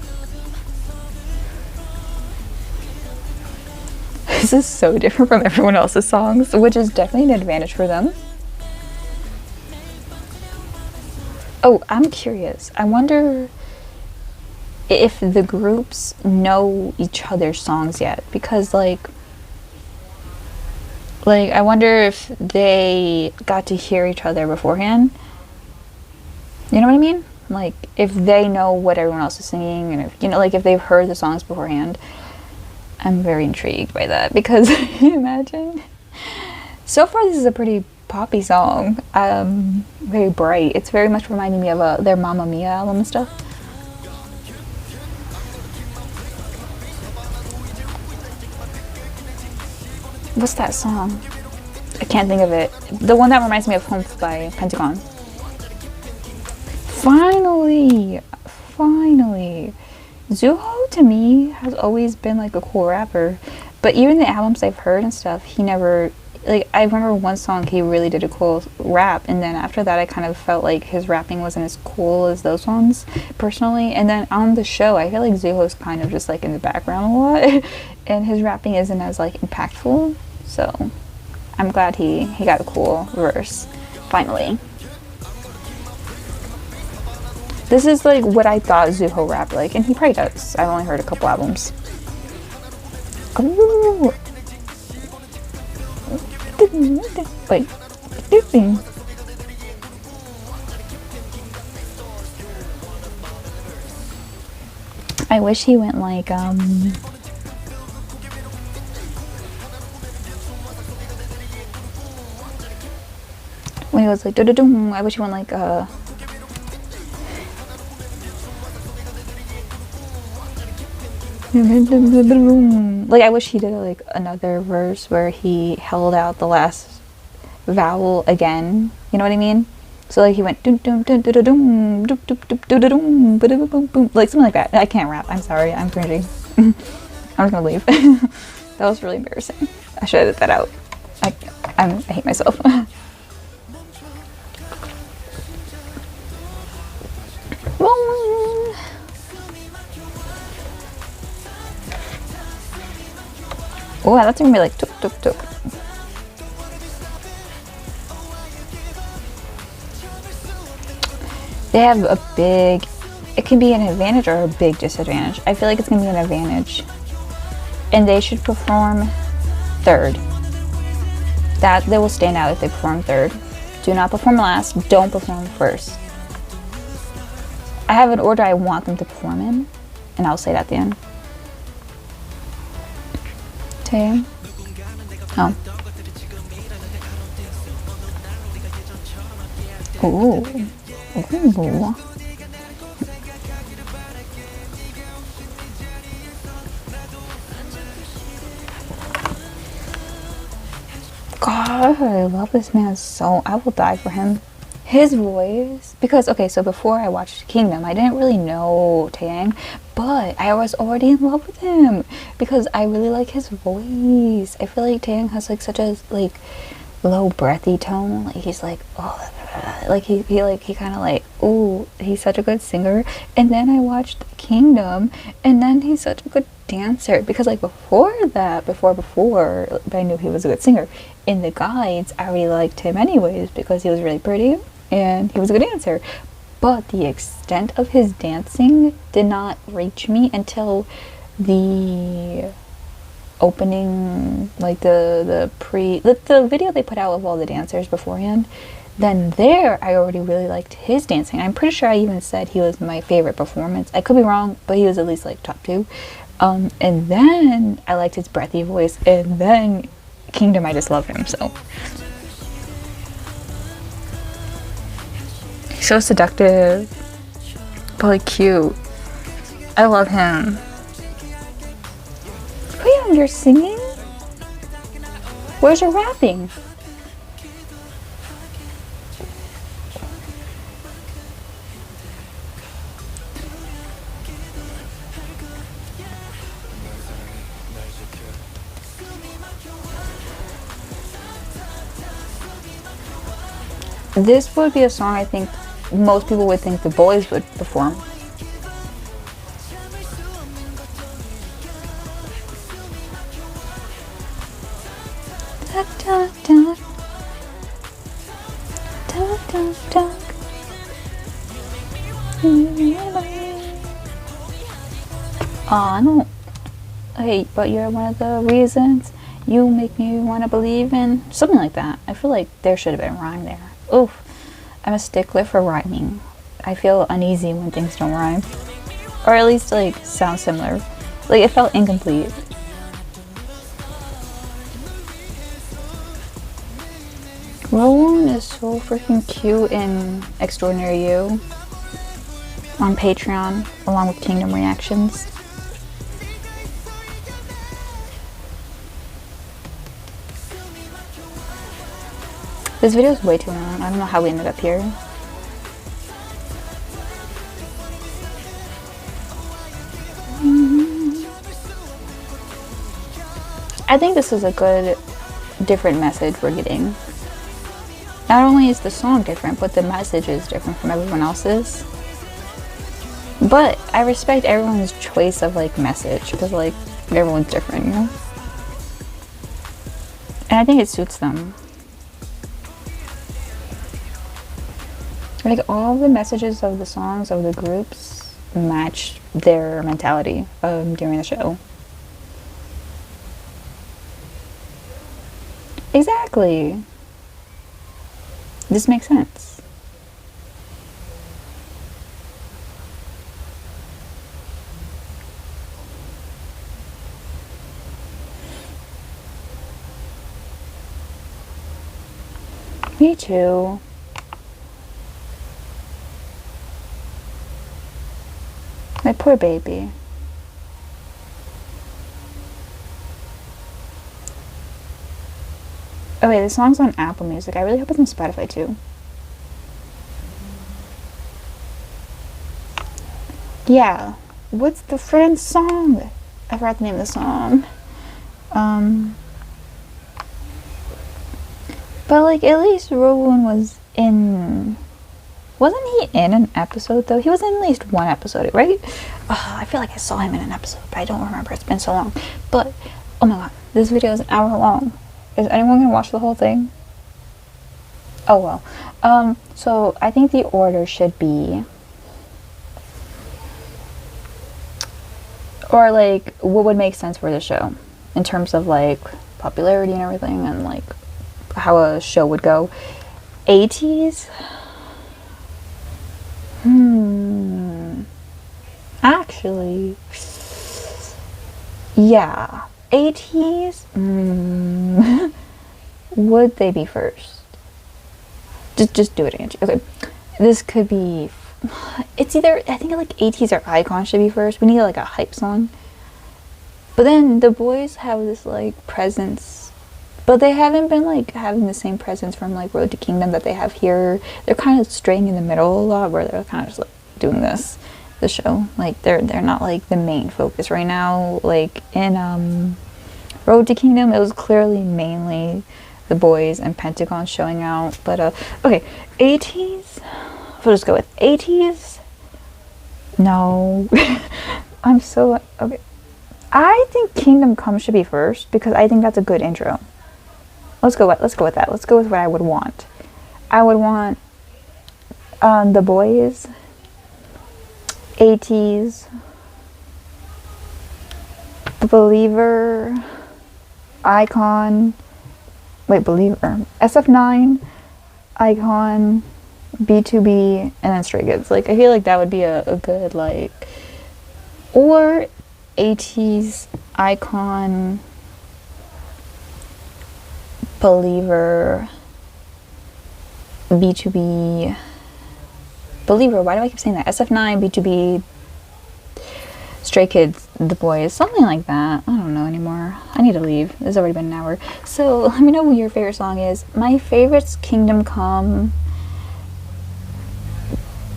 This is so different from everyone else's songs, which is definitely an advantage for them. Oh, I'm curious. I wonder if the groups know each other's songs yet, because like I wonder if they got to hear each other beforehand. You know what I mean? Like, if they know what everyone else is singing, and if, you know, like, if they've heard the songs beforehand. I'm very intrigued by that, because, imagine. So far, this is a pretty poppy song. Very bright. It's very much reminding me of their Mamma Mia album and stuff. What's that song? I can't think of it. The one that reminds me of Home by Pentagon. Finally! Finally! Zuho, to me, has always been like a cool rapper. But even the albums I've heard and stuff, he never like, I remember one song he really did a cool rap, and then after that I kind of felt like his rapping wasn't as cool as those ones personally. And then on the show I feel like Zuho's kind of just like in the background a lot and his rapping isn't as like impactful, so I'm glad he got a cool verse finally. This is like what I thought Zuho rapped like, and he probably does. I've only heard a couple albums. Ooh. Wait. I wish he went like when he was like do-do-dum, I wish he went like like, I wish he did like another verse where he held out the last vowel again. You know what I mean? So like he went dum dum dum dum dum dum dum dum dum, like something like that. I can't rap. I'm sorry. I'm cringing. I'm just gonna leave. That was really embarrassing. I should edit that out. I hate myself. Oh, that's gonna be like tuk tuk tuk. They have a big, it can be an advantage or a big disadvantage. I feel like it's gonna be an advantage. And they should perform third. That they will stand out if they perform third. Do not perform last, don't perform first. I have an order I want them to perform in, and I'll say that at the end. Okay. Oh. Ooh. Ooh. God, I love this man so. I will die for him. His voice, because okay, so before I watched Kingdom, I didn't really know Taeyang, but I was already in love with him because I really like his voice. I feel like Taeyang has like such a like low breathy tone. Like he's like, oh, like he kind of like, ooh, he's such a good singer. And then I watched Kingdom, and then he's such a good dancer because like before I knew he was a good singer. In the guides, I really liked him anyways because he was really pretty and he was a good dancer. But the extent of his dancing did not reach me until the opening, like the video they put out of all the dancers beforehand. Then there, I already really liked his dancing. I'm pretty sure I even said he was my favorite performance. I could be wrong, but he was at least like top 2. And then I liked his breathy voice, and then Kingdom, I just love him so. He's so seductive, but like cute. I love him. Oh yeah, you're singing? Where's your rapping? This would be a song I think most people would think the BOYZ would perform. Aw, no. Hey, but you're one of the reasons you make me want to believe in. Something like that. I feel like there should have been rhyme there. Oof. I'm a stickler for rhyming. I feel uneasy when things don't rhyme. Or at least, like, sound similar. Like, it felt incomplete. Rowan is so freaking cute in Extraordinary You on Patreon, along with Kingdom reactions. This video is way too long. I don't know how we ended up here. I think this is a good different message we're getting. Not only is the song different, but the message is different from everyone else's. But I respect everyone's choice of like message, because like everyone's different, you know? And I think it suits them. Like all the messages of the songs of the groups match their mentality during the show. Exactly. This makes sense. Me too. My poor baby. Oh wait, the song's on Apple Music. I really hope it's on Spotify too. Yeah. What's the friend's song? I forgot the name of the song. But like at least Rowan was in... Wasn't he in an episode though? He was in at least one episode, right? I feel like I saw him in an episode, but I don't remember. It's been so long. But, oh my god, this video is an hour long. Is anyone gonna watch the whole thing? Oh well. So I think the order should be... Or like, what would make sense for the show? In terms of like, popularity and everything, and like, how a show would go. ATEEZ? Actually, yeah, ATEEZ. Would they be first? Just do it again. Okay, this could be. It's either, I think like ATEEZ or iKON should be first. We need like a hype song. But then the boys have this like presence, but they haven't been like having the same presence from like Road to Kingdom that they have here. They're kind of straying in the middle a lot, where they're kind of just like doing the show. Like they're not like the main focus right now. Like in Road to Kingdom, it was clearly mainly the boys and Pentagon showing out. But okay, ATEEZ. We'll just go with ATEEZ. No, I'm so okay. I think Kingdom Come should be first because I think that's a good intro. Let's go with that. Let's go with what I would want. I would want the boys, ATEEZ, the Believer, iKON, Believer, SF9, iKON, BTOB, and then Stray Kids. Like, I feel like that would be a good, like, or ATEEZ, iKON, Believer, BTOB, Believer, why do I keep saying that? SF9, BTOB, Stray Kids, the boys, something like that. I don't know anymore. I need to leave. It's already been an hour. So let me know what your favorite song is. My favorite's Kingdom Come.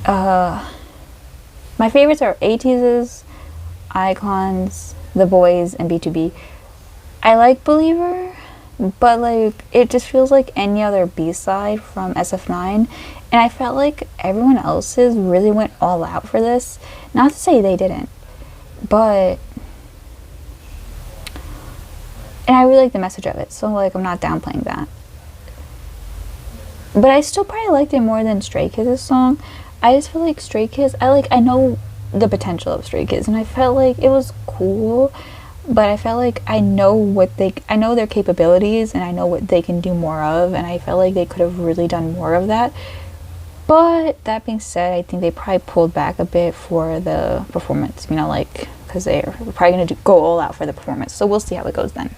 My favorites are ATEEZ's, iKON's, the boys, and BTOB. I like Believer, but like it just feels like any other B-side from SF9, and I felt like everyone else's really went all out for this. Not to say they didn't, but and I really like the message of it, so like I'm not downplaying that. But I still probably liked it more than Stray Kids' song. I just feel like Stray Kids, I know the potential of Stray Kids, and I felt like it was cool, but I felt like I know their capabilities, and I know what they can do more of, and I felt like they could have really done more of that. But that being said, I think they probably pulled back a bit for the performance, you know, like, because they're probably going to go all out for the performance. So we'll see how it goes then.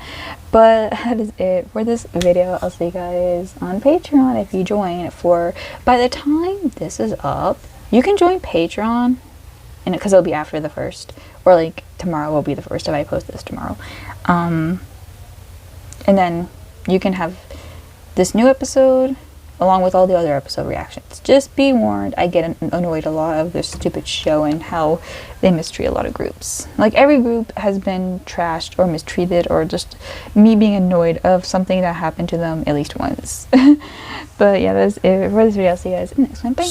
But that is it for this video. I'll see you guys on Patreon if you join by the time this is up, you can join Patreon, and because it'll be after the first, or like tomorrow will be the first if I post this tomorrow. And then you can have this new episode along with all the other episode reactions. Just be warned, I get annoyed a lot of this stupid show and how they mistreat a lot of groups. Like, every group has been trashed or mistreated, or just me being annoyed of something that happened to them at least once. But yeah, that's it for this video. I'll see you guys in the next one. Bye!